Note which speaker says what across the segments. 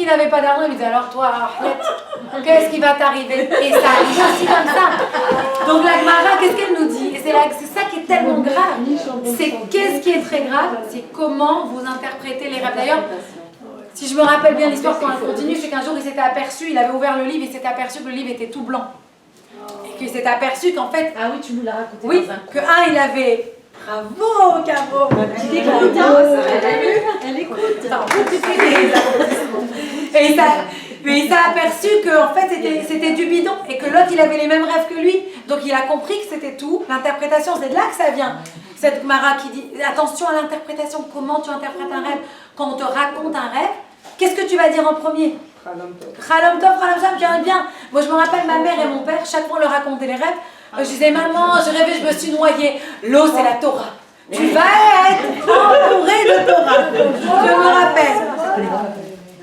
Speaker 1: qu'il n'avait pas d'argent, il lui disait alors toi, Ahmed, qu'est-ce qui va t'arriver? Et ça arrive aussi comme ça. Donc la Gemara, qu'est-ce qu'elle nous dit? Et c'est ça qui est tellement grave. C'est qu'est-ce qui est très grave? C'est comment vous interprétez les rêves. D'ailleurs, si je me rappelle bien l'histoire quand elle continue, c'est qu'un jour il s'était aperçu, il avait ouvert le livre, il s'était aperçu que le livre était tout blanc. Et qu'il s'était aperçu qu'en fait...
Speaker 2: Ah oui, tu nous l'as raconté.
Speaker 1: Oui, que il avait... Bravo, Caro!
Speaker 2: Elle écoute, hein? Elle écoute.
Speaker 1: Mais il s'est aperçu qu'en fait c'était du bidon et que l'autre il avait les mêmes rêves que lui. Donc il a compris que c'était tout. L'interprétation, c'est de là que ça vient. Cette Gemara qui dit attention à l'interprétation, comment tu interprètes un rêve. Quand on te raconte un rêve, qu'est-ce que tu vas dire en premier? Khalom tov, bien, bien. Moi je me rappelle ma mère et mon père, chaque fois on leur racontait les rêves. Je disais maman, je rêvais, je me suis noyée. L'eau c'est la Torah. Tu vas être entourée de Torah. Je me rappelle.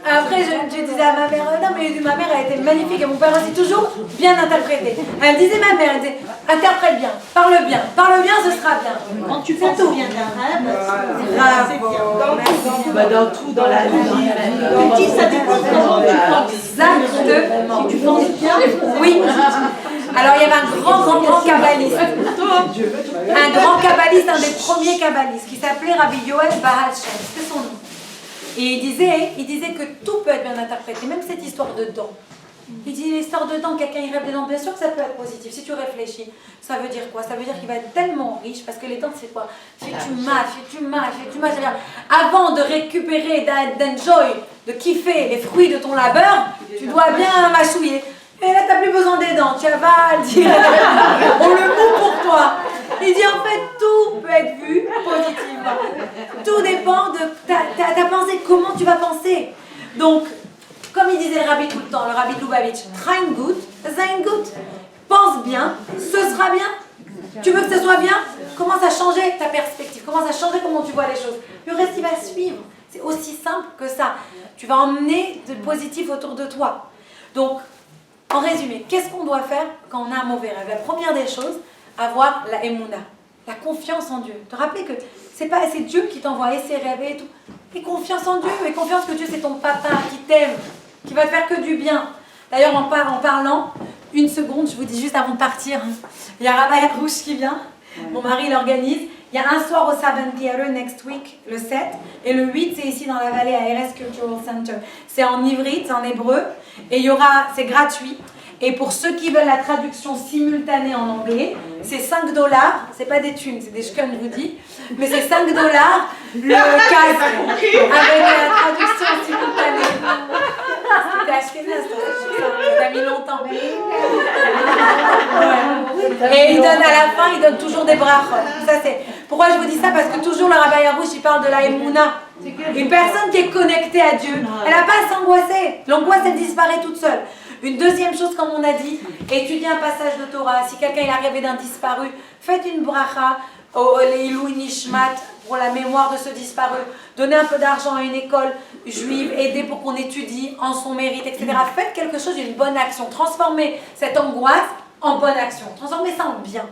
Speaker 1: Après, je disais à ma mère, non mais ma mère a été magnifique et mon père aussi toujours bien interprété. Elle me disait ma mère, elle disait, interprète bien, parle bien, ce sera bien.
Speaker 2: Quand tu penses bien d'un rêve, c'est bien.
Speaker 3: Dans tout, dans la vie.
Speaker 2: Tu dis, ça dépend de comment tu penses.
Speaker 1: Exactement.
Speaker 2: Si tu penses bien,
Speaker 1: oui. Alors il y avait un grand kabbaliste. Un grand kabbaliste, un des premiers kabbalistes, qui s'appelait Rabbi Yoel Baal Shem. C'était son nom. Et il disait que tout peut être bien interprété, même cette histoire de dents. Il dit l'histoire de dents, quelqu'un il rêve des dents, bien sûr que ça peut être positif. Si tu réfléchis, ça veut dire quoi? Ça veut dire qu'il va être tellement riche, parce que les dents c'est quoi? Fais-tu mal. C'est-à-dire, avant de récupérer, d'enjoy, de kiffer les fruits de ton labeur, tu dois bien mâchouiller. Et là, tu n'as plus besoin des dents, tu vas le dire. On le moue pour toi. Il dit en fait, tout peut être vu positivement. Tout dépend de ta pensée, comment tu vas penser. Donc, comme il disait le rabbi tout le temps, le rabbi Lubavitch, train gut, sein gut. Pense bien, ce sera bien. Tu veux que ce soit bien? Commence à changer ta perspective, commence à changer comment tu vois les choses. Le reste, il va suivre. C'est aussi simple que ça. Tu vas emmener de positif autour de toi. Donc, en résumé, qu'est-ce qu'on doit faire quand on a un mauvais rêve? La première des choses, avoir la émouna, la confiance en Dieu. Te rappeler que c'est Dieu qui t'envoie et ses rêves et tout. Et confiance en Dieu, et confiance que Dieu c'est ton papa qui t'aime, qui va te faire que du bien. D'ailleurs, en parlant, une seconde, je vous dis juste avant de partir, il y a Rabbi Rouge qui vient, mon mari l'organise. Il y a un soir au Sabantiere next week, le 7, et le 8, c'est ici dans la vallée à RS Cultural Center. C'est en ivrite, c'est en hébreu, et c'est gratuit. Et pour ceux qui veulent la traduction simultanée en anglais, c'est $5, c'est pas des thunes, c'est des shkun, je vous dis, mais c'est $5 le casque avec la traduction simultanée. C'était acheté là, ça a mis longtemps. Et il donne à la fin, il donne toujours des brachot. Ça c'est. Pourquoi je vous dis ça? Parce que toujours le Rabbi Arouche, il parle de la émouna. Une personne qui est connectée à Dieu, elle n'a pas à s'angoisser. L'angoisse, elle disparaît toute seule. Une deuxième chose, comme on a dit, étudiez un passage de Torah. Si quelqu'un il a rêvé d'un disparu, faites une bracha au Leilou Nishmat pour la mémoire de ce disparu. Donnez un peu d'argent à une école juive, aidez pour qu'on étudie en son mérite, etc. Faites quelque chose d'une bonne action. Transformez cette angoisse en bonne action. Transformez ça en bien.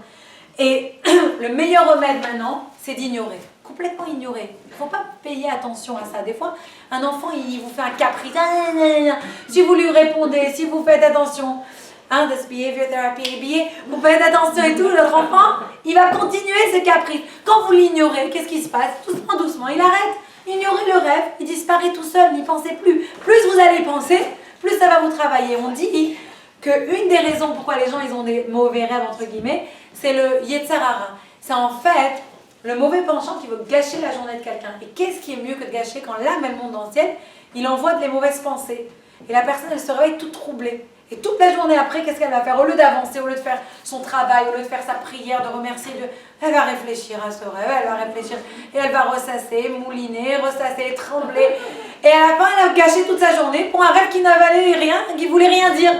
Speaker 1: Et le meilleur remède maintenant, c'est d'ignorer. Complètement ignorer. Il ne faut pas payer attention à ça. Des fois, un enfant, il vous fait un caprice. Si vous lui répondez, si vous faites attention, this behavior therapy, vous faites attention et tout, notre enfant, il va continuer ses caprices. Quand vous l'ignorez, qu'est-ce qui se passe? Doucement, doucement, il arrête. Ignorez le rêve, il disparaît tout seul, n'y pensez plus. Plus vous allez penser, plus ça va vous travailler. On dit qu'une des raisons pourquoi les gens ils ont des mauvais rêves, entre guillemets, c'est le Yetzer Hara. C'est en fait le mauvais penchant qui veut gâcher la journée de quelqu'un. Et qu'est-ce qui est mieux que de gâcher quand l'âme, elle monte dans le ciel, il envoie des mauvaises pensées. Et la personne, elle se réveille toute troublée. Et toute la journée après, qu'est-ce qu'elle va faire? Au lieu d'avancer, au lieu de faire son travail, au lieu de faire sa prière, de remercier Dieu, elle va réfléchir à ce rêve, elle va réfléchir, et elle va ressasser, mouliner, ressasser, trembler. Et à la fin, elle a gâché toute sa journée pour un rêve qui ne valait rien, qui ne voulait rien dire.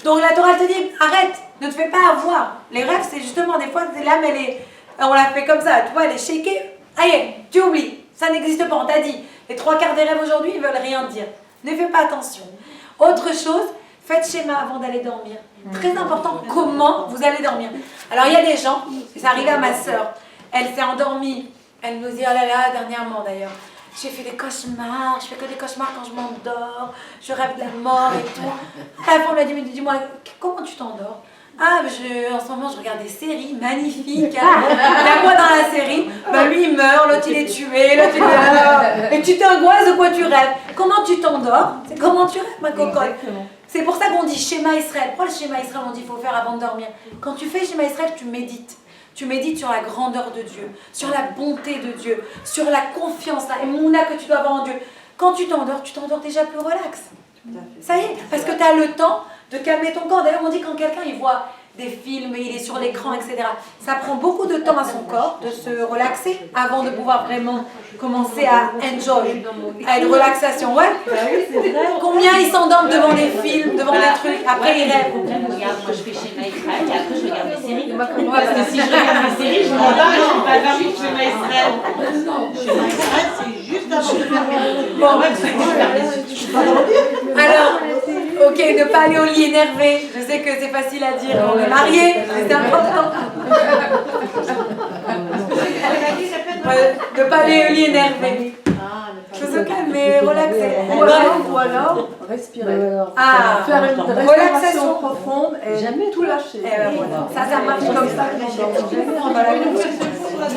Speaker 1: Donc la Torah te dit, arrête, ne te fais pas avoir. Les rêves, c'est justement des fois, l'âme, on la fait comme ça, tu vois, elle est shakée. Aïe, tu oublies, ça n'existe pas, on t'a dit. Les 3/4 des rêves aujourd'hui, ils veulent rien dire. Ne fais pas attention. Autre chose, faites schéma avant d'aller dormir. Très important, comment vous allez dormir. Alors il y a des gens, ça arrive à ma sœur, elle s'est endormie, elle nous dit, oh là là, dernièrement d'ailleurs, j'ai fait des cauchemars, je fais que des cauchemars quand je m'endors, je rêve de la mort et tout. À la fin, on lui a dit, mais dis-moi, comment tu t'endors? Ah, en ce moment, je regarde des séries magnifiques. Hein. Il y a quoi dans la série? Bah, lui, il meurt, l'autre, il est tué, l'autre, il est... Et tu t'angoisses, de quoi tu rêves? Comment tu t'endors? C'est comment tu rêves, ma cocotte? C'est pour ça qu'on dit schéma Israël. Pourquoi le schéma Israël, on dit qu'il faut faire avant de dormir? Quand tu fais schéma Israël, tu médites. Tu médites sur la grandeur de Dieu, sur la bonté de Dieu, sur la confiance, la émouna que tu dois avoir en Dieu. Quand tu t'endors déjà plus relax. Ça y est, parce que tu as le temps de calmer ton corps. D'ailleurs, on dit quand quelqu'un il voit des films, il est sur l'écran, etc. Ça prend beaucoup de temps à son corps de se relaxer avant de pouvoir vraiment commencer à enjoy, à une relaxation. Ouais. Combien ils s'endorment devant des films, devant des trucs, après ils rêvent.
Speaker 3: Regarde, moi je fais schéma Israël et après je regarde des séries. Parce que si je regarde des séries, je me rends pas compte, je ne fais pas schéma Israël.
Speaker 2: Schéma Israël, c'est juste avant de faire
Speaker 1: Bon, alors, ok, ne pas aller au lit énervé. Je sais que c'est facile à dire, on est mariés, mais c'est important. Ne pas aller au lit énervé. Il faut se calmer, relaxer.
Speaker 4: Ou alors respirer.
Speaker 1: Ah,
Speaker 4: Faire une
Speaker 1: relaxation
Speaker 4: relaxation profonde et jamais tout lâcher.
Speaker 1: Ça marche comme ça.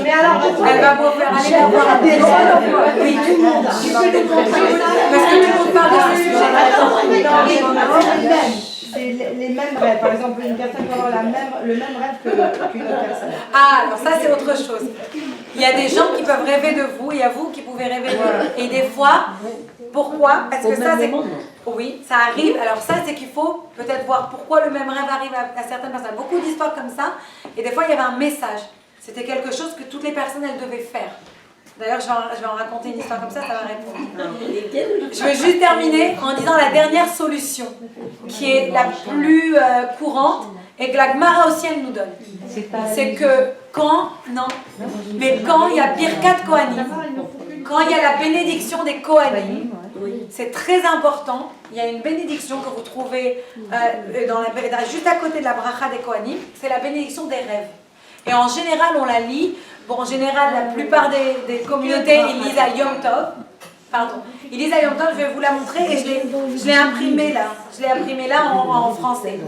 Speaker 2: Mais alors,
Speaker 1: Elle va vous faire aller la voir. Oui, tout le monde. Parce que tout le monde parle de ce sujet.
Speaker 5: C'est les mêmes rêves. Par exemple, une personne peut avoir le même rêve qu'une autre personne.
Speaker 1: Ah, alors ça c'est autre chose. Il y a des gens qui peuvent rêver de vous, et il y a vous qui pouvez rêver d'eux. Et des fois, pourquoi? Parce que ça c'est... Oui, ça arrive. Alors ça c'est qu'il faut peut-être voir pourquoi le même rêve arrive à certaines personnes. Beaucoup d'histoires comme ça. Et des fois il y avait un message. C'était quelque chose que toutes les personnes elles devaient faire. D'ailleurs, je vais en raconter une histoire comme ça va répondre. Je vais juste terminer en disant la dernière solution, qui est la plus courante, et que la Gemara aussi elle nous donne. C'est que quand il y a Birkat Kohanim, quand il y a la bénédiction des Kohanim, c'est très important. Il y a une bénédiction que vous trouvez juste à côté de la bracha des Kohanim, c'est la bénédiction des rêves. Et en général, on la lit. Bon, en général, la plupart des communautés, ils lisent à Yom Tov. Pardon. Ils lisent à Yom Tov, je vais vous la montrer et je l'ai imprimée là. Je l'ai imprimée là en français.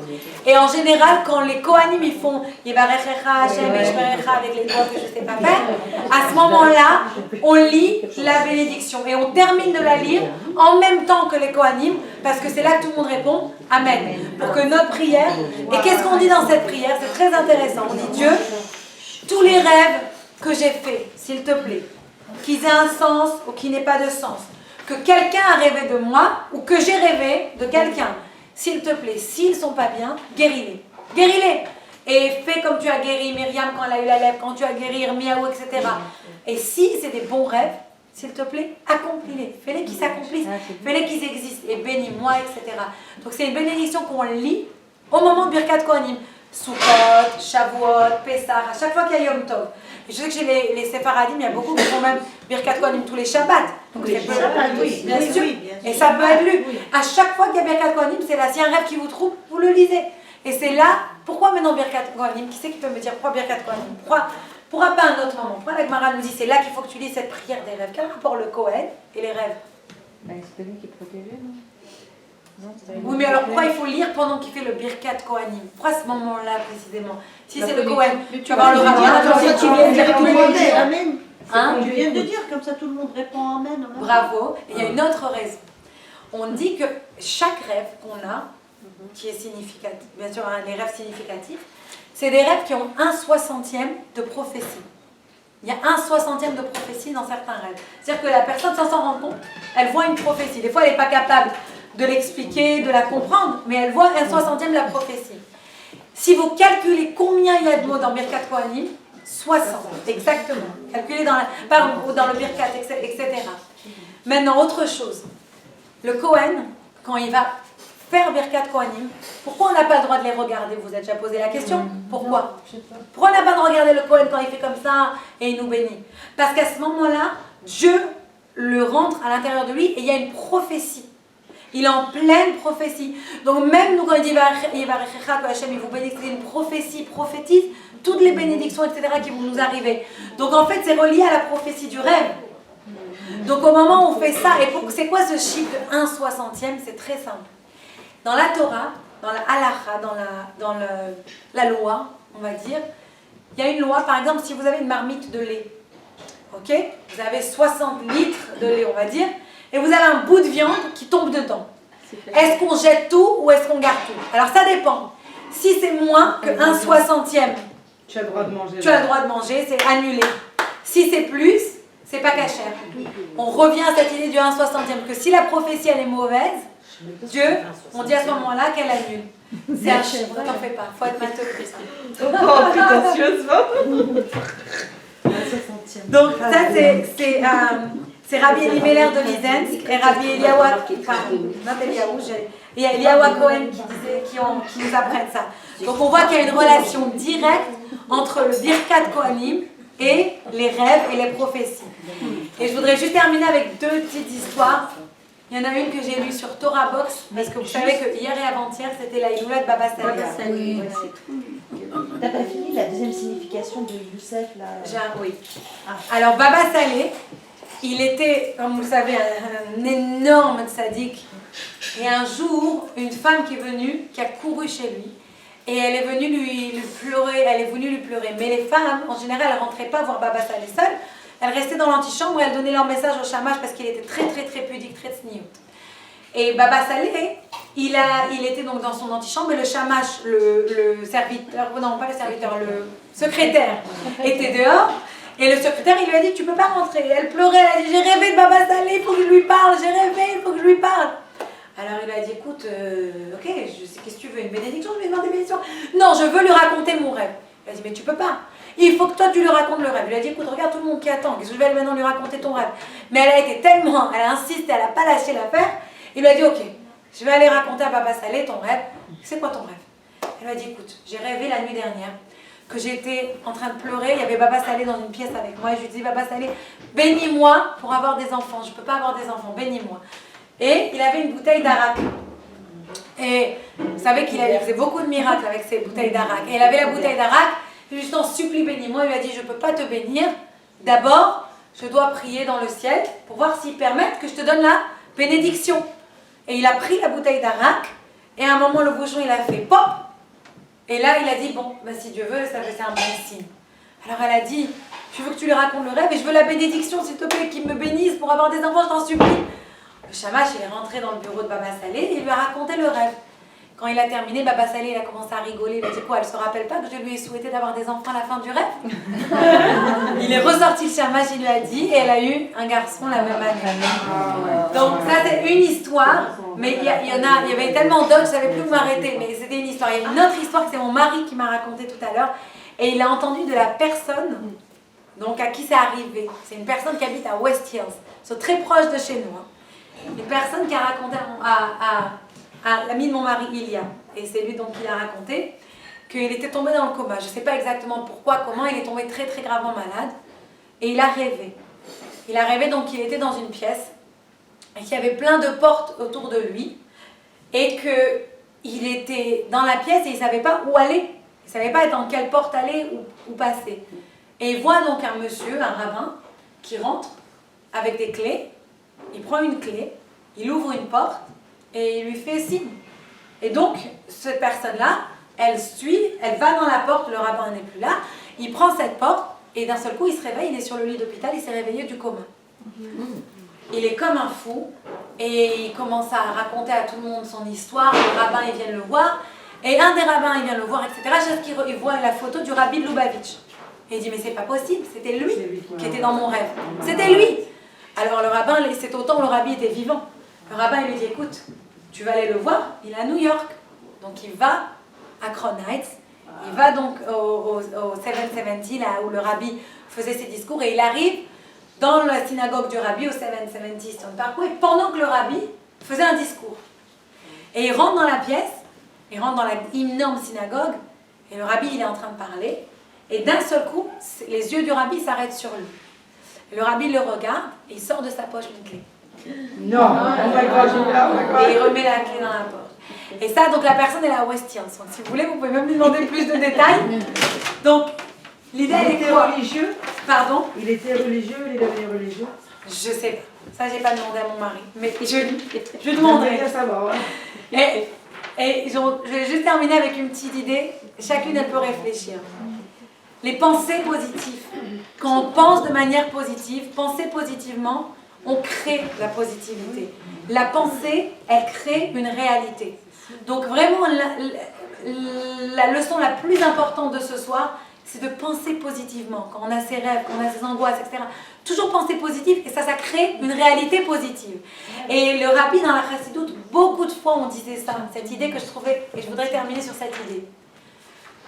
Speaker 1: Et en général, quand les Kohanim, ils font Yevarechecha, Hashem, Yishmerecha avec les doigts que je ne sais pas faire, à ce moment-là, on lit la bénédiction. Et on termine de la lire en même temps que les Kohanim, parce que c'est là que tout le monde répond Amen. Pour que notre prière... Et qu'est-ce qu'on dit dans cette prière? C'est très intéressant. On dit Dieu, tous les rêves que j'ai faits, s'il te plaît, qu'ils aient un sens ou qu'ils n'aient pas de sens, que quelqu'un a rêvé de moi ou que j'ai rêvé de quelqu'un, s'il te plaît, s'ils ne sont pas bien, guéris-les. Guéris-les. Et fais comme tu as guéri Myriam quand elle a eu la lèpre, quand tu as guéri Miaou, etc. Et si c'est des bons rêves, s'il te plaît, accomplis-les. Fais-les qu'ils s'accomplissent, fais-les qu'ils existent. Et bénis-moi, etc. Donc c'est une bénédiction qu'on lit au moment de Birkat Kohanim. Sukkot, Shavuot, Pessah, à chaque fois qu'il y a Yom Tov. Et je sais que chez les Séfaradim, il y a beaucoup qui font même Birkat Kohanim tous les Shabbats. Donc c'est
Speaker 2: oui, bien sûr.
Speaker 1: Et ça peut être lu. À chaque fois qu'il y a Birkat Kohanim, c'est là. S'il y a un rêve qui vous trouble, vous le lisez. Et c'est là, pourquoi maintenant Birkat Kohanim? Qui c'est qui peut me dire pourquoi Birkat Kohanim? Pourquoi pas un autre moment? Pourquoi la Gemara nous dit c'est là qu'il faut que tu lises cette prière des rêves? Quel rapport le Kohen et les rêves?
Speaker 4: C'est lui qui protégeait, non?
Speaker 1: Oui, mais alors pourquoi il faut lire pendant qu'il fait le Birkat Kohanim? Pourquoi à ce moment-là précisément? Si c'est le Kohen, tu vas voir le rabbin.
Speaker 2: Tu viens de dire tout le monde dit Amen.
Speaker 1: Hein?
Speaker 2: Tu viens de dire, comme ça tout le monde répond Amen.
Speaker 1: Bravo. Et il y a une autre raison. On dit que chaque rêve qu'on a, qui est significatif, bien sûr, les rêves significatifs, c'est des rêves qui ont 1/60e de prophétie. Il y a 1/60e de prophétie dans certains rêves. C'est-à-dire que la personne, sans s'en rendre compte, elle voit une prophétie. Des fois, elle n'est pas capable de l'expliquer, de la comprendre, mais elle voit 1/60e de la prophétie. Si vous calculez combien il y a de mots dans Birkat Kohanim, 60, exactement. Calculez dans le Birkat, etc. Maintenant, autre chose. Le Kohen, quand il va faire Birkat Kohanim, pourquoi on n'a pas le droit de les regarder? Vous vous êtes déjà posé la question? Pourquoi? Pourquoi on n'a pas le droit de regarder le Kohen quand il fait comme ça et il nous bénit? Parce qu'à ce moment-là, Dieu le rentre à l'intérieur de lui et il y a une prophétie. Il est en pleine prophétie. Donc même nous, quand il dit que Hachem il vous bénisse, c'est une prophétie, prophétise toutes les bénédictions, etc. qui vont nous arriver. Donc en fait, c'est relié à la prophétie du rêve. Donc au moment où on fait ça, et c'est quoi ce chiffre de 1/60e? C'est très simple. Dans la Torah, dans la halacha, dans la loi, on va dire, il y a une loi, par exemple, si vous avez une marmite de lait, ok? Vous avez 60 litres de lait, on va dire, et vous avez un bout de viande qui tombe dedans. Est-ce qu'on jette tout ou est-ce qu'on garde tout? Alors ça dépend. Si c'est moins que 1/60e,
Speaker 5: Tu as le droit de manger.
Speaker 1: tu as le droit de manger, c'est annulé. Si c'est plus, c'est pas cachère. On revient à cette idée du 1/60e, que si la prophétie elle est mauvaise, Dieu, on dit à ce moment-là qu'elle annule. C'est un chiffre, ne t'en fais pas, faut être matheux pour ça.
Speaker 5: Oh, prétentieusement.
Speaker 1: Donc ça c'est Rabbi Elimelech de Lizensk et Rabbi Eliyahu, il y a Eliyahu Cohen qui nous apprennent ça. Donc on voit qu'il y a une relation directe entre le Birkat Kohanim et les rêves et les prophéties. Et je voudrais juste terminer avec deux petites histoires. Il y en a une que j'ai lue sur Torah Box, parce que vous savez que hier et avant-hier, c'était la Iloula de Baba Sali.
Speaker 2: T'as pas fini la deuxième signification de Youssef là?
Speaker 1: Oui. Alors Baba Saleh, il était, comme vous le savez, un énorme tzaddik. Et un jour, une femme qui est venue, qui a couru chez lui, et elle est venue lui pleurer, Mais les femmes, en général, elles ne rentraient pas voir Baba Saleh seule. Elles restaient dans l'antichambre et elles donnaient leur message au shamash parce qu'il était très très très pudique, très tsniout. Et Baba Saleh, il était donc dans son antichambre et le shamash, le serviteur, non pas le serviteur, le secrétaire était dehors. Et le secrétaire, il lui a dit, tu peux pas rentrer. Et elle pleurait, elle a dit, j'ai rêvé de Baba Saleh, il faut que je lui parle, j'ai rêvé, il faut que je lui parle. Alors il lui a dit, écoute, ok, qu'est-ce que tu veux, une bénédiction? Je lui ai demandé une bénédiction. Non, je veux lui raconter mon rêve. Il a dit, mais tu peux pas. Il faut que toi tu lui racontes le rêve. Il lui a dit, écoute, regarde tout le monde qui attend, qu'est-ce que je vais maintenant lui raconter ton rêve? Mais elle a été tellement, elle a insisté, elle n'a pas lâché l'affaire. Il lui a dit, ok, je vais aller raconter à Baba Saleh ton rêve. C'est quoi ton rêve? Elle lui a dit, écoute, j'ai rêvé la nuit dernière que j'étais en train de pleurer, il y avait Baba Saleh dans une pièce avec moi, et je lui dis, Baba Saleh, bénis-moi pour avoir des enfants, je ne peux pas avoir des enfants, bénis-moi. Et il avait une bouteille d'arak. Et vous savez qu'il faisait beaucoup de miracles avec ces bouteilles d'arak. Et il avait la bouteille d'arak, il lui dit, je t'en supplie, bénis-moi. Il lui a dit, je ne peux pas te bénir, d'abord, je dois prier dans le ciel pour voir s'ils permettent que je te donne la bénédiction. Et il a pris la bouteille d'arak, et à un moment, le bouchon, il a fait pop. Et là, il a dit, bon, ben, si Dieu veut, ça c'est un bon signe. Alors elle a dit, je veux que tu lui racontes le rêve et je veux la bénédiction, s'il te plaît, qu'il me bénisse pour avoir des enfants, je t'en supplie. Le shamash, il est rentré dans le bureau de Baba Saleh et il lui a raconté le rêve. Quand il a terminé, Baba Saleh, il a commencé à rigoler. Il a dit quoi, elle se rappelle pas que je lui ai souhaité d'avoir des enfants à la fin du rêve? Il est ressorti le shamash, il lui a dit, et elle a eu un garçon la même année. Donc ça, c'est une histoire. Mais il y avait tellement d'autres, je ne savais plus où m'arrêter, mais c'était une histoire. Il y a une autre histoire que c'est mon mari qui m'a raconté tout à l'heure, et il a entendu de la personne donc à qui c'est arrivé. C'est une personne qui habite à West Hills, c'est très proche de chez nous. Une personne qui a raconté à l'ami de mon mari, Ilia, et c'est lui donc qui l'a raconté, qu'il était tombé dans le coma. Je ne sais pas exactement pourquoi, comment, il est tombé très très gravement malade, et il a rêvé. Il a rêvé donc qu'il était dans une pièce, et qu'il y avait plein de portes autour de lui, et qu'il était dans la pièce et il ne savait pas où aller. Il ne savait pas dans quelle porte aller ou passer. Et il voit donc un monsieur, un rabbin, qui rentre avec des clés. Il prend une clé, il ouvre une porte et il lui fait signe. Et donc, cette personne-là, elle va dans la porte, le rabbin n'est plus là, il prend cette porte et d'un seul coup, il se réveille, il est sur le lit d'hôpital, il s'est réveillé du coma. Il est comme un fou et il commence à raconter à tout le monde son histoire. Le rabbin, il vient le voir et un des rabbins, il vient le voir, etc. Jusqu'à ce qu'il voit la photo du rabbi de Lubavitch. Et il dit, mais c'est pas possible, c'était lui qui était dans mon rêve. C'était lui. Alors le rabbin, c'est autant le rabbi était vivant. Le rabbin, il lui dit, écoute, tu vas aller le voir, il est à New York. Donc il va à Crown Heights, il va donc au 770, là où le rabbi faisait ses discours, et il arrive dans la synagogue du rabbi au 770 Eastern Parkway, pendant que le rabbi faisait un discours. Et il rentre dans la pièce, il rentre dans la énorme synagogue, et le rabbi, il est en train de parler, et d'un seul coup, les yeux du rabbi s'arrêtent sur lui. Et le rabbi le regarde, et il sort de sa poche une clé.
Speaker 5: Non, oh my God,
Speaker 1: et il remet la clé dans la porte. Et ça, donc la personne, elle est à West Hills. Donc si vous voulez, vous pouvez même lui demander plus de détails. Donc, l'idée, elle est quoi?
Speaker 5: Religieux?
Speaker 1: Pardon?
Speaker 5: Il était religieux, il est devenu religieux?
Speaker 1: Je sais pas. Ça, j'ai pas demandé à mon mari. Mais je demanderai.
Speaker 5: Bien savoir.
Speaker 1: Et je vais juste terminer avec une petite idée. Chacune, elle peut réfléchir. Les pensées positives. Quand on pense de manière positive, penser positivement, on crée la positivité. La pensée, elle crée une réalité. Donc vraiment, la leçon la plus importante de ce soir, c'est de penser positivement. Quand on a ses rêves, quand on a ses angoisses, etc. Toujours penser positif et ça crée une réalité positive. Et le rabbi dans la chassidoute, beaucoup de fois on disait ça, cette idée que je trouvais, et je voudrais terminer sur cette idée,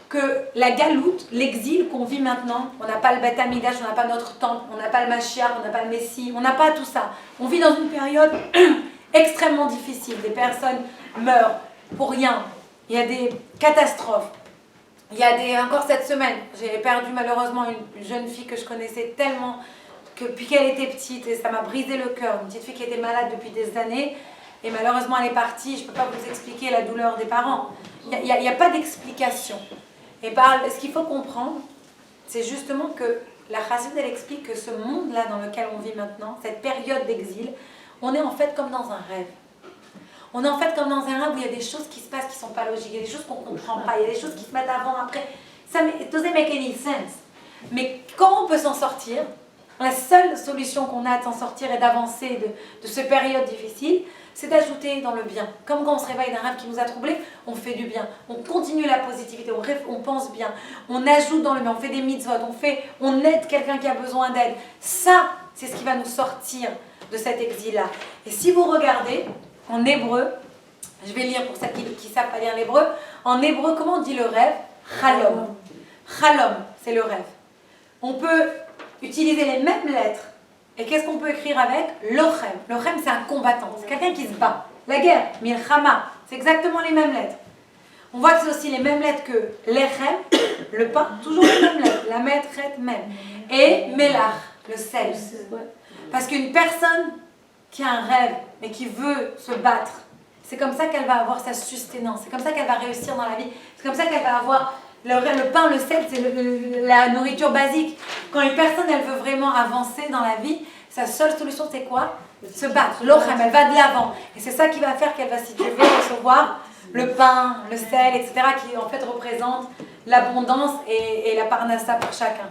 Speaker 1: que la galoute, l'exil qu'on vit maintenant, on n'a pas le Beth Amidash, on n'a pas notre temple, on n'a pas le Mashiach, on n'a pas le Messie, on n'a pas tout ça. On vit dans une période extrêmement difficile, des personnes meurent pour rien, il y a des catastrophes. Il y a encore cette semaine, j'ai perdu malheureusement une jeune fille que je connaissais tellement, depuis qu'elle était petite, et ça m'a brisé le cœur. Une petite fille qui était malade depuis des années, et malheureusement elle est partie. Je ne peux pas vous expliquer la douleur des parents. Il n'y a pas d'explication. Et ce qu'il faut comprendre, c'est justement que la Chassidut, elle explique que ce monde-là dans lequel on vit maintenant, cette période d'exil, on est en fait comme dans un rêve. On est en fait comme dans un rêve où il y a des choses qui se passent qui ne sont pas logiques, il y a des choses qu'on ne comprend pas, il y a des choses qui se mettent avant, après. Ça doesn't make any sense. Mais comment on peut s'en sortir? La seule solution qu'on a de s'en sortir et d'avancer de cette période difficile, c'est d'ajouter dans le bien. Comme quand on se réveille d'un rêve qui nous a troublés, on fait du bien, on continue la positivité, on pense bien, on ajoute dans le bien, on fait des mitzvot, on aide quelqu'un qui a besoin d'aide. Ça, c'est ce qui va nous sortir de cet exil-là. Et si vous regardez, en hébreu, je vais lire pour celles qui ne savent pas lire l'hébreu, en hébreu, comment on dit le rêve? Chalom. Chalom, c'est le rêve. On peut utiliser les mêmes lettres. Et qu'est-ce qu'on peut écrire avec? Lochem. Lochem, c'est un combattant. C'est quelqu'un qui se bat. La guerre, milchama, c'est exactement les mêmes lettres. On voit que c'est aussi les mêmes lettres que lechem, le pain, toujours les mêmes lettres. La metret même. Et melach, le sel. Parce qu'une personne qui a un rêve, mais qui veut se battre, c'est comme ça qu'elle va avoir sa sustenance. C'est comme ça qu'elle va réussir dans la vie. C'est comme ça qu'elle va avoir... Le pain, le sel, c'est la nourriture basique. Quand une personne, elle veut vraiment avancer dans la vie, sa seule solution, c'est quoi? Se battre. L'ochem, elle va de l'avant. Et c'est ça qui va faire qu'elle va, si tu veux, recevoir le pain, le sel, etc., qui en fait représente l'abondance et la parnassa pour chacun.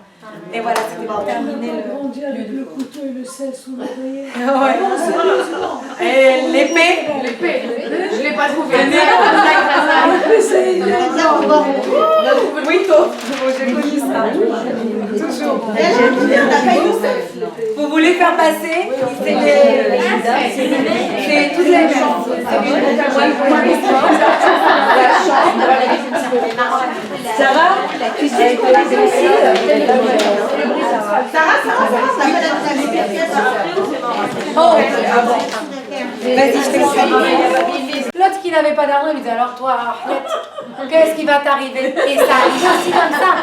Speaker 1: Et voilà, c'était pour terminer
Speaker 2: le couteau et le sel sous l'oreiller.
Speaker 1: Ouais. Et l'épée.
Speaker 3: Je ne l'ai pas trouvé.
Speaker 1: Oui, j'ai connu ça. Toujours. Vous voulez faire passer? C'est toutes les mêmes. Sarah, tu sais qu'on a aussi Oh, vas-y, je t'explique. L'autre qui n'avait pas d'argent, il me dit alors toi, qu'est-ce qui va t'arriver? Et ça arrive aussi comme ça.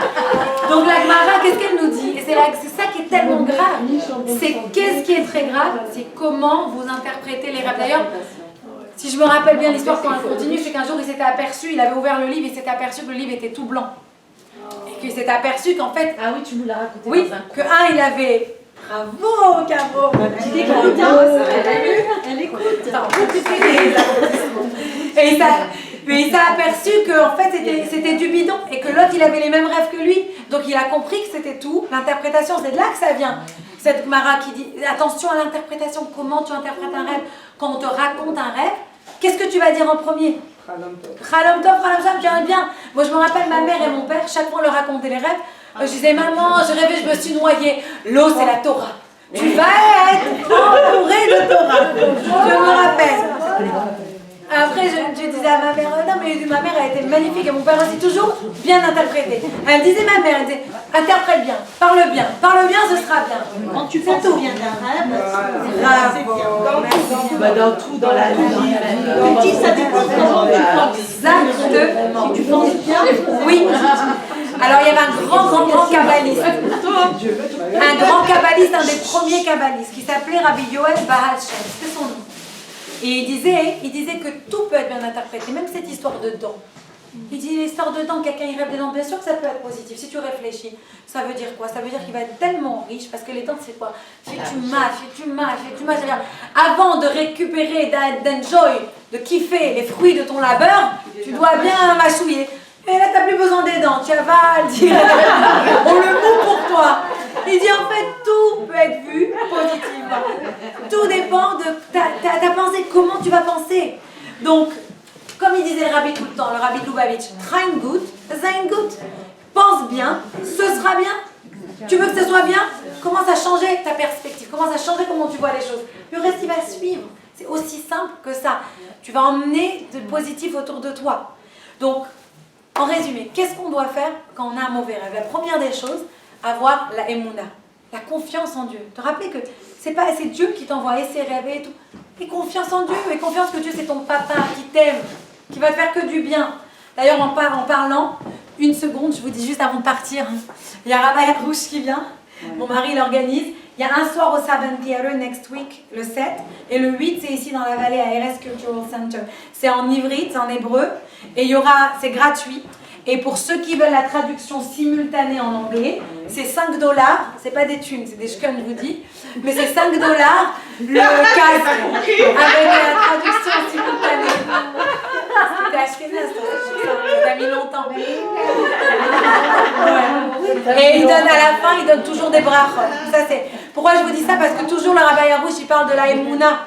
Speaker 1: Donc la Gemara, qu'est-ce qu'elle nous dit? Et c'est ça qui est tellement grave. C'est qu'est-ce qui est très grave? C'est comment vous interprétez les rêves. D'ailleurs, si je me rappelle bien l'histoire quand elle continue, c'est qu'un jour il s'était aperçu, il avait ouvert le livre, il s'était aperçu que le livre était tout blanc. Et qu'il s'était aperçu qu'en fait...
Speaker 3: Ah oui, tu nous l'as raconté.
Speaker 1: Oui, il avait... Bravo, Caro! Tu écoutes, Elle écoute. Et il s'est aperçu qu'en fait c'était du bidon et que l'autre il avait les mêmes rêves que lui. Donc il a compris que c'était tout. L'interprétation, c'est de là que ça vient. Cette Gemara qui dit attention à l'interprétation, comment tu interprètes un rêve. Quand on te raconte un rêve, qu'est-ce que tu vas dire en premier? Chalom tov, chalom tov, bien et bien. Moi je me rappelle ma mère et mon père, chaque fois on leur racontait les rêves. Je disais maman, je rêvais, je me suis noyée. L'eau c'est la Torah. Tu vas être entourée de Torah. Je me rappelle. Après, je disais à ma mère, non mais ma mère elle était magnifique et mon père aussi toujours bien interprété. Elle disait ma mère, elle disait, interprète bien, parle bien, ce sera bien.
Speaker 2: Quand tu penses bien d'un rêve, c'est bien.
Speaker 5: Dans tout, dans la vie.
Speaker 2: Tu dis ça dépend de comment tu penses.
Speaker 1: Exactement.
Speaker 2: Si tu penses bien,
Speaker 1: Oui. Alors il y avait un grand kabbaliste. Un grand kabbaliste, un des premiers kabbalistes, qui s'appelait Rabbi Yoel Baal Shem. C'était son nom. Et il disait que tout peut être bien interprété, même cette histoire de dents. Il dit l'histoire de dents, quelqu'un il rêve des dents, bien sûr que ça peut être positif. Si tu réfléchis, ça veut dire quoi? Ça veut dire qu'il va être tellement riche, parce que les dents c'est quoi? Tu mâches. C'est-à-dire, avant de récupérer, d'enjoy, de kiffer les fruits de ton labeur, tu dois bien mâchouiller. Et là, t'as plus besoin des dents, tu avales, on le moue pour toi. Il dit en fait, tout peut être vu positivement. Tout dépend de ta pensée, comment tu vas penser. Donc, comme il disait le rabbi tout le temps, le rabbi Lubavitch, train gut, sein gut. Pense bien, ce sera bien. Tu veux que ce soit bien? Commence à changer ta perspective, commence à changer comment tu vois les choses. Le reste, il va suivre. C'est aussi simple que ça. Tu vas emmener de positif autour de toi. Donc, en résumé, qu'est-ce qu'on doit faire quand on a un mauvais rêve? La première des choses, avoir la émouna, la confiance en Dieu. Te rappeler que c'est Dieu qui t'envoie essayer de rêver et tout. Et confiance en Dieu, et confiance que Dieu c'est ton papa qui t'aime, qui va te faire que du bien. D'ailleurs, en parlant, une seconde, je vous dis juste avant de partir, il y a Rabbi Rouge qui vient, mon mari l'organise. Il y a un soir au Sabbath Theater next week, le 7, et le 8, c'est ici dans la vallée à RS Cultural Center. C'est en ivrite, c'est en hébreu, et c'est gratuit. Et pour ceux qui veulent la traduction simultanée en anglais, c'est $5. C'est pas des thunes, c'est des shkun, je vous dis. Mais c'est $5 le casque avec la traduction simultanée. C'était acheté là, ça a mis longtemps. Ouais. Et il donne à la fin, il donne toujours des brachot. Pourquoi je vous dis ça? Parce que toujours le Rabbi Arouche, il parle de la émouna.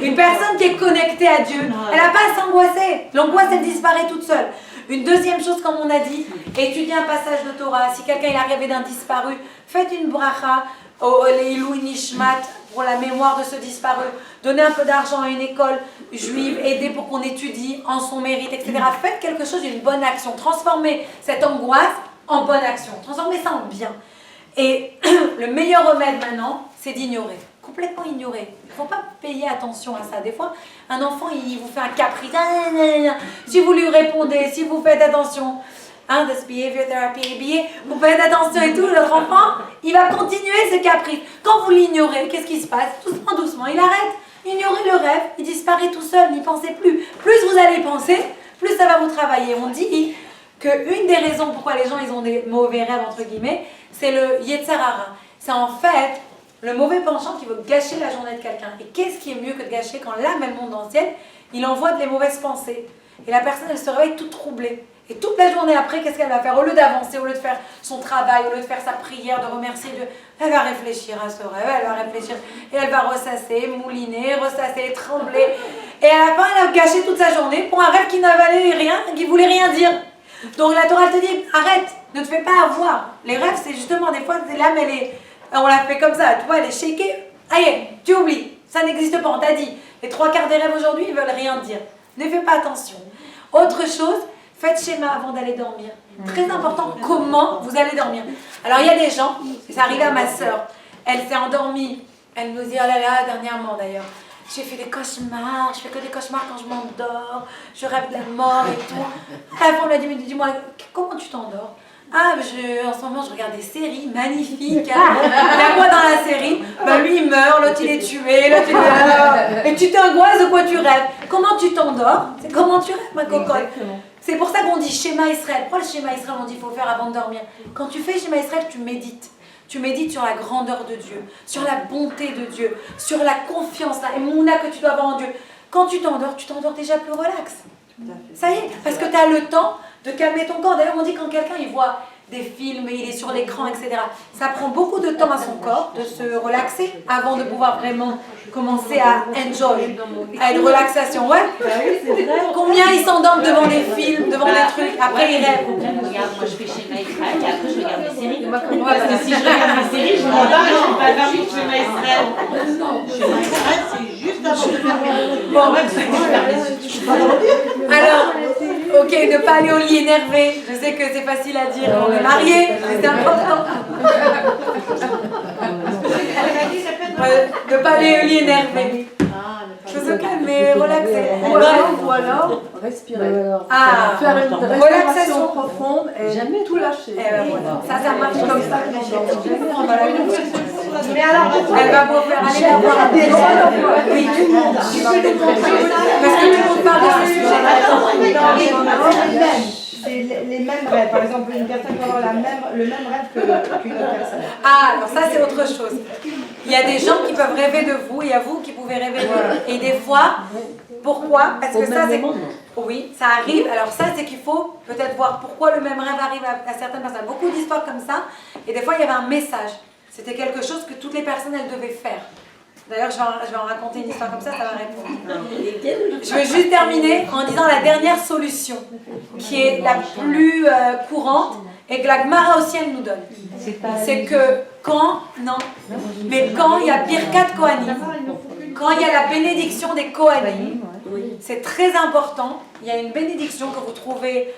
Speaker 1: Une personne qui est connectée à Dieu, elle n'a pas à s'angoisser. L'angoisse, elle disparaît toute seule. Une deuxième chose, comme on a dit, étudiez un passage de Torah. Si quelqu'un il a rêvé d'un disparu, faites une bracha au Leilou Nishmat pour la mémoire de ce disparu. Donnez un peu d'argent à une école juive, aidez pour qu'on étudie en son mérite, etc. Faites quelque chose d'une bonne action. Transformez cette angoisse en bonne action. Transformez ça en bien. Et le meilleur remède maintenant, c'est d'ignorer. Complètement ignorer. Il ne faut pas payer attention à ça. Des fois, un enfant, il vous fait un caprice. Si vous lui répondez, si vous faites attention, this behavior therapy, vous faites attention et tout, notre enfant, il va continuer ses caprices. Quand vous l'ignorez, qu'est-ce qui se passe? Doucement, doucement, il arrête. Ignorez le rêve, il disparaît tout seul, n'y pensez plus. Plus vous allez penser, plus ça va vous travailler. On dit qu'une des raisons pourquoi les gens ils ont des mauvais rêves, entre guillemets, c'est le Yetzer Hara. C'est en fait le mauvais penchant qui veut gâcher la journée de quelqu'un. Et qu'est-ce qui est mieux que de gâcher quand l'âme elle monte dans le ciel, il envoie des mauvaises pensées. Et la personne elle se réveille toute troublée. Et toute la journée après, qu'est-ce qu'elle va faire? Au lieu d'avancer, au lieu de faire son travail, au lieu de faire sa prière, de remercier Dieu, elle va réfléchir à ce rêve, elle va réfléchir, et elle va ressasser, mouliner, ressasser, trembler. Et à la fin, elle a gâché toute sa journée pour un rêve qui n'avalait rien, qui voulait rien dire. Donc la Torah te dit, arrête, ne te fais pas avoir. Les rêves, c'est justement des fois, l'âme, on la fait comme ça, tu vois, elle est shakée. Aïe, tu oublies, ça n'existe pas, on t'a dit. Les 3/4 des rêves aujourd'hui, ils veulent rien dire. Ne fais pas attention. Autre chose, faites schéma avant d'aller dormir. Très important, comment vous allez dormir. Alors il y a des gens, c'est arrivé à ma sœur, elle s'est endormie, elle nous dit, oh là là, dernièrement d'ailleurs, j'ai fait des cauchemars, je fais que des cauchemars quand je m'endors, je rêve de la mort et tout. À la fin, on lui a dit, mais dis-moi, comment tu t'endors? Ah, en ce moment, je regarde des séries magnifiques. Hein. Et moi, dans la série, lui, il meurt, l'autre, il est tué, l'autre, il meurt. Et tu t'angoisses de quoi tu rêves. Comment tu t'endors? C'est comment tu rêves, ma cocotte. C'est pour ça qu'on dit schéma Israël. Pourquoi le schéma Israël, on dit qu'il faut faire avant de dormir? Quand tu fais schéma Israël, tu médites. Tu médites sur la grandeur de Dieu, sur la bonté de Dieu, sur la confiance, la émouna que tu dois avoir en Dieu. Quand tu t'endors déjà plus relax. Ça y est, parce que tu as le temps de calmer ton corps. D'ailleurs, on dit quand quelqu'un il voit des films et il est sur l'écran, etc. Ça prend beaucoup de temps à son corps de se relaxer avant de pouvoir vraiment commencer à enjoy, à une relaxation. Ouais. Combien ils s'endorment devant des films, devant des trucs, après ils rêvent.
Speaker 3: Regarde, moi je fais schéma Israël et après je regarde des séries. Parce que si je regarde des séries, je me rendors, je suis pas vers schéma Israël.
Speaker 2: Schéma Israël, c'est juste avant de faire
Speaker 1: Bon, alors, ok, ne pas aller au lit énervé. Je sais que c'est facile à dire, on est mariés, mais c'est important. Ne pas aller au lit énervé. Il faut se calmer, relaxer.
Speaker 4: Ou alors respirer. Faire une
Speaker 1: relaxation
Speaker 4: respiration profonde et jamais tout lâcher.
Speaker 1: Ça marche comme ça.
Speaker 5: Mais alors,
Speaker 1: Elle va vous faire aller la voir. Oui, tout le monde. Parce que tout le monde parle de ce sujet.
Speaker 5: les mêmes rêves. Par exemple, une personne peut avoir le même rêve qu'une autre personne.
Speaker 1: Ah, alors ça c'est autre chose. Il y a des gens qui peuvent rêver de vous, et il y a vous qui pouvez rêver d'eux. Et des fois, pourquoi? Parce que ça c'est... Oui, ça arrive. Alors ça c'est qu'il faut peut-être voir pourquoi le même rêve arrive à certaines personnes. Beaucoup d'histoires comme ça. Et des fois il y avait un message. C'était quelque chose que toutes les personnes elles devaient faire. D'ailleurs, je vais en raconter une histoire comme ça va répondre. Je vais juste terminer en disant la dernière solution, qui est la plus courante, et que la Gemara aussi elle nous donne. C'est que quand il y a Birkat Kohanim, quand il y a la bénédiction des Kohanim, c'est très important. Il y a une bénédiction que vous trouvez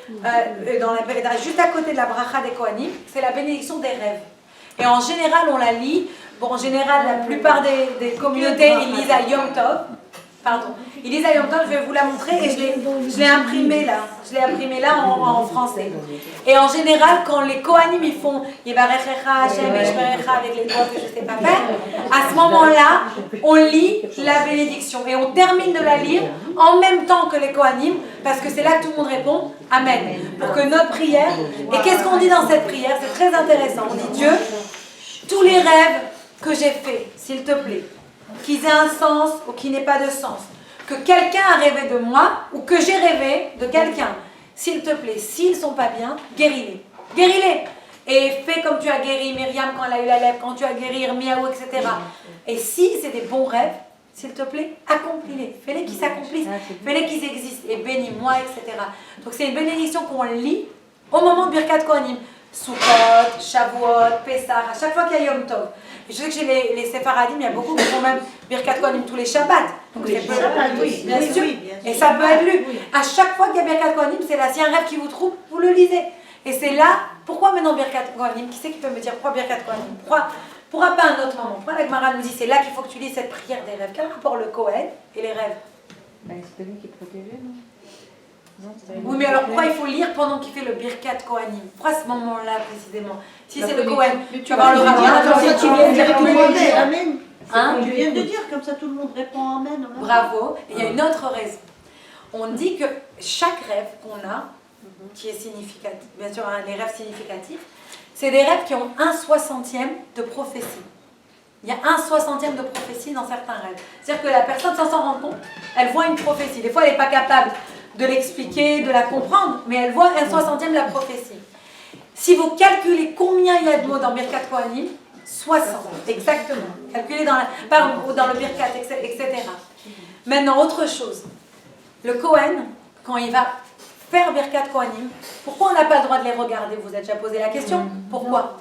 Speaker 1: juste à côté de la bracha des Kohanim, c'est la bénédiction des rêves. Et en général, on la lit. Bon, en général, la plupart des communautés, ils lisent à Yom Tov. Pardon. Ils lisent à Yom Tov, je vais vous la montrer et je l'ai imprimée là. Je l'ai imprimée là en français. Et en général, quand les Kohanim, ils font Yevarechecha, Hashem, Yishmerecha avec les doigts que je ne sais pas faire, à ce moment-là, on lit la bénédiction. Et on termine de la lire en même temps que les Kohanim, parce que c'est là que tout le monde répond Amen. Pour que notre prière... Et qu'est-ce qu'on dit dans cette prière? C'est très intéressant. On dit Dieu, tous les rêves que j'ai faits, s'il te plaît, qu'ils aient un sens ou qu'ils n'aient pas de sens, que quelqu'un a rêvé de moi ou que j'ai rêvé de quelqu'un, s'il te plaît, s'ils ne sont pas bien, guéris-les. Guéris-les. Et fais comme tu as guéri Myriam quand elle a eu la lèpre, quand tu as guéri Miaou, etc. Et si c'est des bons rêves, s'il te plaît, accomplis-les. Fais-les qu'ils s'accomplissent, fais-les qu'ils existent. Et bénis-moi, etc. Donc c'est une bénédiction qu'on lit au moment de Birkat Kohanim. Sukkot, Shavuot, Pessah, à chaque fois qu'il y a Yom Tov. Et je sais que chez les Séfaradim, il y a beaucoup qui font même Birkat Kohanim tous les Shabbats. Donc c'est oui, bien sûr. Et ça peut être lu. À chaque fois qu'il y a Birkat Kohanim, c'est là. S'il y a un rêve qui vous trouve, vous le lisez. Et c'est là. Pourquoi maintenant Birkat Kohanim? Qui c'est qui peut me dire pourquoi Birkat Kohanim? Pourquoi pas un autre moment? Pourquoi la Gemara nous dit c'est là qu'il faut que tu lises cette prière des rêves? Quel rapport le Kohen et les rêves?
Speaker 4: C'est lui qui protégeait, non?
Speaker 1: Oui, mais alors pourquoi il faut lire pendant qu'il fait le Birkat Kohanim? Pourquoi à ce moment-là précisément? Si c'est le Kohen, tu vas avoir le rabbin.
Speaker 2: Tu viens de dire tout le monde dit Amen. Tu viens de dire, comme ça tout le monde répond Amen.
Speaker 1: Bravo. Et il y a une autre raison. On dit que chaque rêve qu'on a, qui est significatif, bien sûr, les rêves significatifs, c'est des rêves qui ont 1/60e de prophétie. Il y a 1/60e de prophétie dans certains rêves. C'est-à-dire que la personne, sans s'en rendre compte, elle voit une prophétie. Des fois, elle n'est pas capable de l'expliquer, de la comprendre, mais elle voit 1/60e de la prophétie. Si vous calculez combien il y a de mots dans Birkat Kohanim, 60, exactement. Calculez dans le Birkat, etc. Maintenant, autre chose. Le Kohen, quand il va faire Birkat Kohanim, pourquoi on n'a pas le droit de les regarder? Vous vous êtes déjà posé la question? Pourquoi?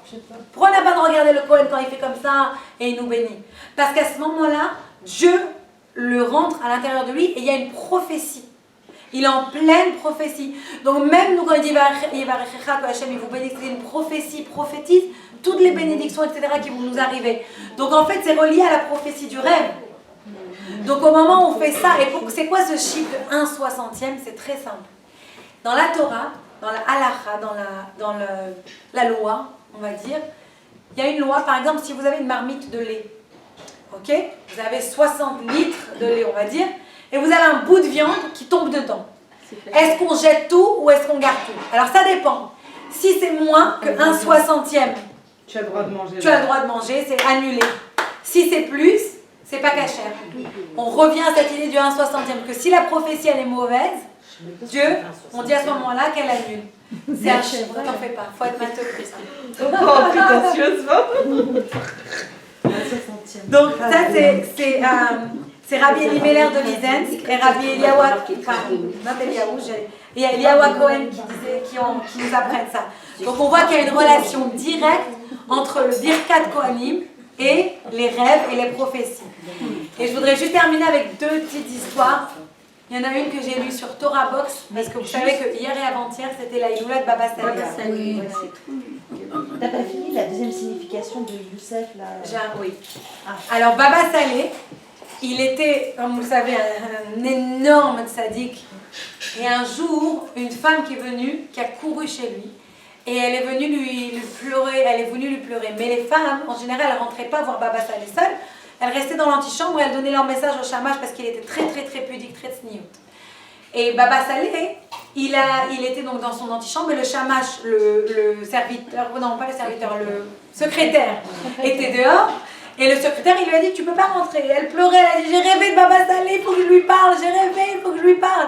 Speaker 1: Pourquoi on n'a pas le droit de regarder le Kohen quand il fait comme ça et il nous bénit? Parce qu'à ce moment-là, Dieu le rentre à l'intérieur de lui et il y a une prophétie. Il est en pleine prophétie. Donc même nous, quand il dit Yevarechecha, que Hachem il vous bénisse, c'est une prophétie prophétise, toutes les bénédictions, etc. qui vont nous arriver. Donc en fait, c'est relié à la prophétie du rêve. Donc au moment où on fait ça, et c'est quoi ce chiffre de 1/60e? C'est très simple. Dans la Torah, dans la halacha, dans la loi, on va dire, il y a une loi, par exemple, si vous avez une marmite de lait, ok? Vous avez 60 litres de lait, on va dire, et vous avez un bout de viande qui tombe dedans. Est-ce qu'on jette tout ou est-ce qu'on garde tout? Alors ça dépend. Si c'est moins que 1/60e,
Speaker 5: tu as le droit de manger.
Speaker 1: Tu as le droit de manger, c'est annulé. Si c'est plus, c'est pas cachère. On revient à cette idée du 1/60e, que si la prophétie elle est mauvaise, Dieu, on dit à ce moment-là qu'elle annule. C'est un chiffre, t'en fais pas, faut être matheux Christ.
Speaker 5: Oh, prétentieusement.
Speaker 1: Donc ça c'est Rabbi Elimelech de Lizensk et Rabbi Eliyahu, il y a Eliyahu Cohen qui nous apprennent ça. Donc on voit qu'il y a une relation directe entre le Birkat Kohanim et les rêves et les prophéties. Et je voudrais juste terminer avec deux petites histoires. Il y en a une que j'ai lue sur Torah Box, parce que vous savez que hier et avant-hier, c'était la Iloula de Baba Saleh.
Speaker 2: T'as pas fini la deuxième signification de Youssef là?
Speaker 1: Oui. Alors Baba Saleh, il était, comme vous le savez, un énorme tzaddik. Et un jour, une femme qui est venue, qui a couru chez lui, et elle est venue lui pleurer. Mais les femmes, en général, elles ne rentraient pas voir Baba Saleh seule. Elles restaient dans l'antichambre et elles donnaient leur message au shamash parce qu'il était très très très pudique, très tsniout. Et Baba Saleh, il était donc dans son antichambre et le shamash, le serviteur, non pas le serviteur, le secrétaire était dehors. Et le secrétaire, il lui a dit, tu peux pas rentrer. Et elle pleurait, elle a dit, j'ai rêvé de Baba Saleh, il faut que je lui parle, j'ai rêvé, il faut que je lui parle.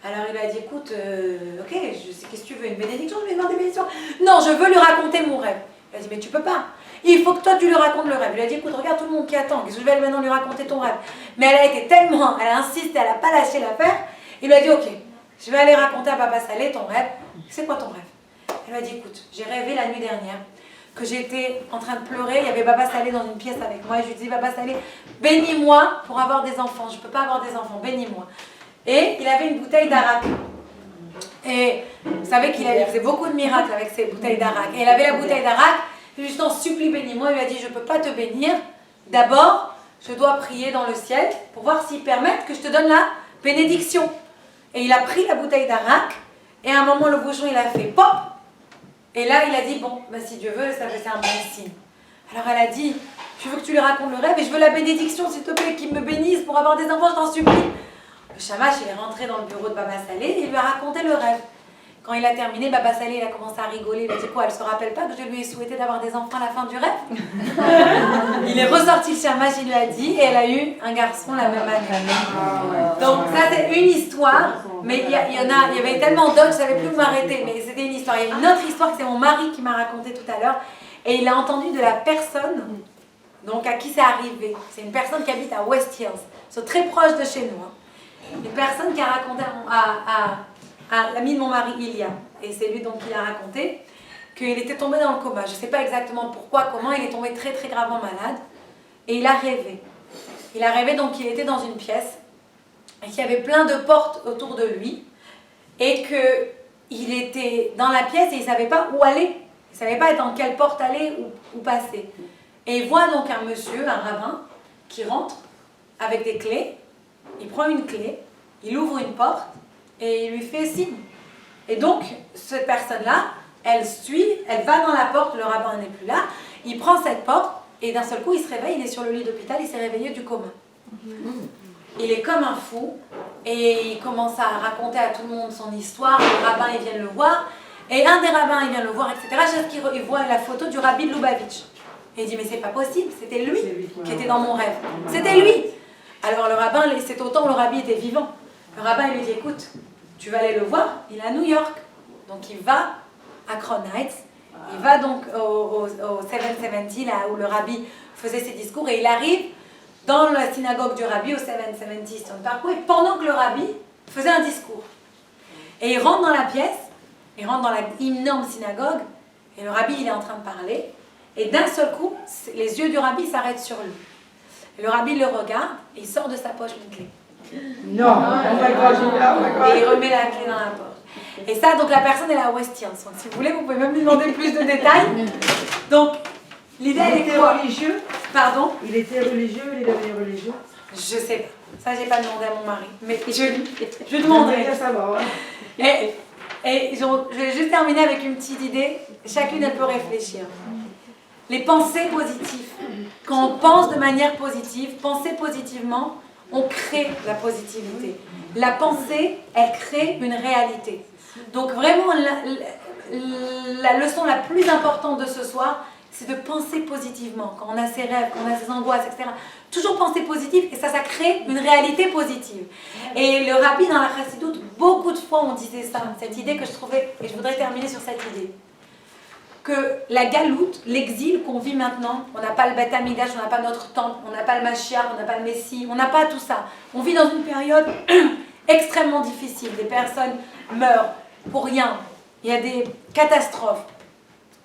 Speaker 1: Alors il lui a dit, écoute, ok, qu'est-ce que tu veux, une bénédiction? Je lui ai demandé une bénédiction. Non, je veux lui raconter mon rêve. Il a dit, mais tu peux pas. Il faut que toi tu lui racontes le rêve. Il lui a dit, écoute, regarde tout le monde qui attend, qu'est-ce que je vais maintenant lui raconter ton rêve? Mais elle a été tellement, elle a insisté, elle n'a pas lâché l'affaire. Il lui a dit, ok, je vais aller raconter à Baba Saleh ton rêve. C'est quoi ton rêve? Elle lui a dit, écoute, j'ai rêvé la nuit dernière que j'étais en train de pleurer, il y avait Baba Saleh dans une pièce avec moi, et je lui dis, Baba Saleh, bénis-moi pour avoir des enfants, je ne peux pas avoir des enfants, bénis-moi. Et il avait une bouteille d'arak. Et vous savez qu'il faisait beaucoup de miracles avec ces bouteilles d'arak. Et il avait la bouteille d'arak, je lui ai dit, t'en supplie, bénis-moi. Il lui a dit, je ne peux pas te bénir, d'abord, je dois prier dans le ciel pour voir s'ils permettent que je te donne la bénédiction. Et il a pris la bouteille d'arak, et à un moment, le bouchon, il a fait pop. Et là, il a dit, bon, ben, si Dieu veut, ça c'est un bon signe. Alors elle a dit, je veux que tu lui racontes le rêve et je veux la bénédiction, s'il te plaît, qu'il me bénisse pour avoir des enfants, je t'en supplie. Le shamash, il est rentré dans le bureau de Baba Saleh et il lui a raconté le rêve. Quand il a terminé, Baba Saleh, il a commencé à rigoler. Il a dit quoi, elle se rappelle pas que je lui ai souhaité d'avoir des enfants à la fin du rêve? Il est ressorti le shamash, il lui a dit, et elle a eu un garçon la même année. Donc ça, c'est une histoire. Mais il y avait tellement d'autres, je ne savais plus où m'arrêter, mais c'était une histoire. Il y a une autre histoire que c'est mon mari qui m'a raconté tout à l'heure, et il a entendu de la personne donc à qui c'est arrivé. C'est une personne qui habite à West Hills, c'est très proche de chez nous. Hein. Une personne qui a raconté à l'ami de mon mari, Ilia, et c'est lui donc qui l'a raconté, qu'il était tombé dans le coma. Je ne sais pas exactement pourquoi, comment, il est tombé très très gravement malade, et il a rêvé. Il a rêvé donc qu'il était dans une pièce, et qu'il y avait plein de portes autour de lui, et qu'il était dans la pièce et il ne savait pas où aller. Il ne savait pas dans quelle porte aller ou passer. Et il voit donc un monsieur, un rabbin, qui rentre avec des clés. Il prend une clé, il ouvre une porte et il lui fait signe. Et donc, cette personne-là, elle va dans la porte, le rabbin n'est plus là, il prend cette porte et d'un seul coup, il se réveille, il est sur le lit d'hôpital, il s'est réveillé du coma. Il est comme un fou et il commence à raconter à tout le monde son histoire. Le rabbin, il vient le voir et un des rabbins, il vient le voir, etc. Jusqu'à ce qu'il voit la photo du rabbi de Lubavitch. Et il dit, mais c'est pas possible, c'était lui qui était dans mon rêve. C'était lui. Alors le rabbin, c'est autant le rabbi était vivant. Le rabbin, il lui dit, écoute, tu vas aller le voir, il est à New York. Donc il va à Crown Heights, il va donc au 770, là où le rabbi faisait ses discours, et il arrive dans la synagogue du rabbi au 770 Eastern Parkway, pendant que le rabbi faisait un discours. Et il rentre dans la pièce, il rentre dans la énorme synagogue, et le rabbi, il est en train de parler, et d'un seul coup, les yeux du rabbi s'arrêtent sur lui. Et le rabbi le regarde, et il sort de sa poche une clé.
Speaker 5: Non, oh my God,
Speaker 1: et il remet la clé dans la poche. Et ça, donc la personne, elle est à West Hills. Donc si vous voulez, vous pouvez même lui demander plus de détails. Donc, l'idée, elle est quoi?
Speaker 2: Religieux?
Speaker 1: Pardon?
Speaker 2: Il était religieux, il est devenu religieux?
Speaker 1: Je sais pas. Ça, j'ai pas demandé à mon mari. Mais je demanderai.
Speaker 2: Bien savoir.
Speaker 1: Et je vais juste terminer avec une petite idée. Chacune, elle peut réfléchir. Les pensées positives. Quand on pense de manière positive, penser positivement, on crée la positivité. La pensée, elle crée une réalité. Donc vraiment, la leçon la plus importante de ce soir, c'est de penser positivement. Quand on a ses rêves, quand on a ses angoisses, etc. Toujours penser positif, et ça crée une réalité positive. Et le rabbi dans la chassidoute, beaucoup de fois on disait ça, cette idée que je trouvais, et je voudrais terminer sur cette idée, que la galoute, l'exil qu'on vit maintenant, on n'a pas le Beth Amidash, on n'a pas notre temple, on n'a pas le Mashiach, on n'a pas le Messie, on n'a pas tout ça. On vit dans une période extrêmement difficile, des personnes meurent pour rien, il y a des catastrophes.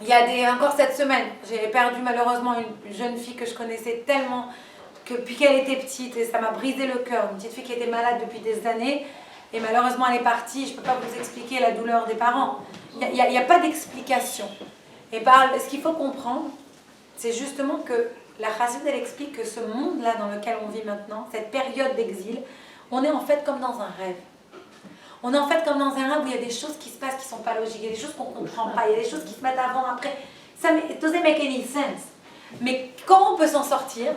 Speaker 1: Il y a encore cette semaine, j'ai perdu malheureusement une jeune fille que je connaissais tellement, depuis qu'elle était petite, et ça m'a brisé le cœur. Une petite fille qui était malade depuis des années, et malheureusement elle est partie. Je ne peux pas vous expliquer la douleur des parents. Il n'y a pas d'explication. Et ce qu'il faut comprendre, c'est justement que la Chassidut, elle explique que ce monde-là dans lequel on vit maintenant, cette période d'exil, on est en fait comme dans un rêve. On est en fait comme dans un rêve où il y a des choses qui se passent qui ne sont pas logiques, il y a des choses qu'on ne comprend pas, il y a des choses qui se mettent avant, après. It doesn't make any sense. Mais comment on peut s'en sortir?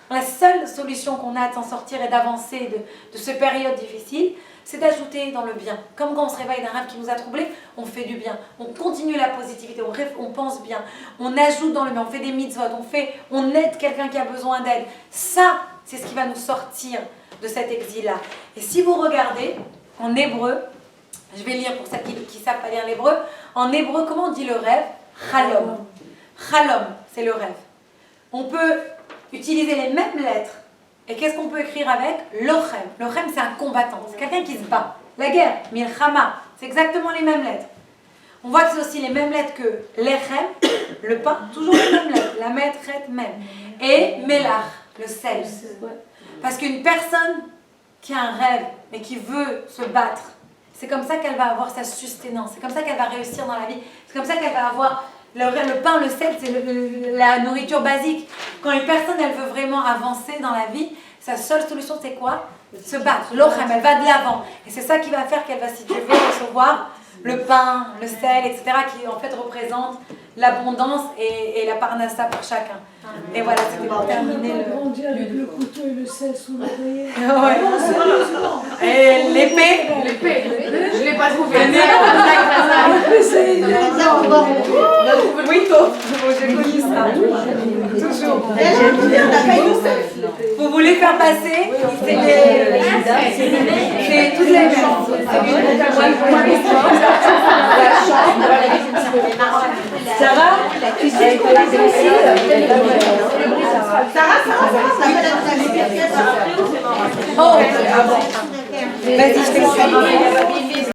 Speaker 1: La seule solution qu'on a de s'en sortir et d'avancer de cette période difficile, c'est d'ajouter dans le bien. Comme quand on se réveille d'un rêve qui nous a troublés, on fait du bien, on continue la positivité, on pense bien, on ajoute dans le bien, on fait des mitzvot, on aide quelqu'un qui a besoin d'aide. Ça, c'est ce qui va nous sortir de cet exil-là. Et si vous regardez, en hébreu, je vais lire pour celles qui ne savent pas lire l'hébreu, en hébreu, comment on dit le rêve? Chalom. Chalom, c'est le rêve. On peut utiliser les mêmes lettres. Et qu'est-ce qu'on peut écrire avec? Lochem. Lochem, c'est un combattant. C'est quelqu'un qui se bat. La guerre, milchama, c'est exactement les mêmes lettres. On voit que c'est aussi les mêmes lettres que lechem, le pain, toujours les mêmes lettres. La metret même. Et melach, le sel. Parce qu'une personne qui a un rêve, mais qui veut se battre, c'est comme ça qu'elle va avoir sa sustenance. C'est comme ça qu'elle va réussir dans la vie. C'est comme ça qu'elle va avoir... Le pain, le sel, c'est la nourriture basique. Quand une personne, elle veut vraiment avancer dans la vie, sa seule solution, c'est quoi? Se battre. L'ochem, elle va de l'avant. Et c'est ça qui va faire qu'elle va, si Dieu veut, recevoir le pain, le sel, etc., qui en fait représente l'abondance et la parnassa pour chacun. Et voilà, c'était pour terminer
Speaker 4: le... avec le couteau et le sel sous l'oreiller.
Speaker 1: Ouais. Et l'épée.
Speaker 3: Je ne l'ai pas trouvé.
Speaker 1: Oui, j'ai connu ça. Toujours. Vous voulez faire passer? C'est toutes les mêmes. Sarah, tu sais qu'on a aussi Oh, vas-y, je t'explique.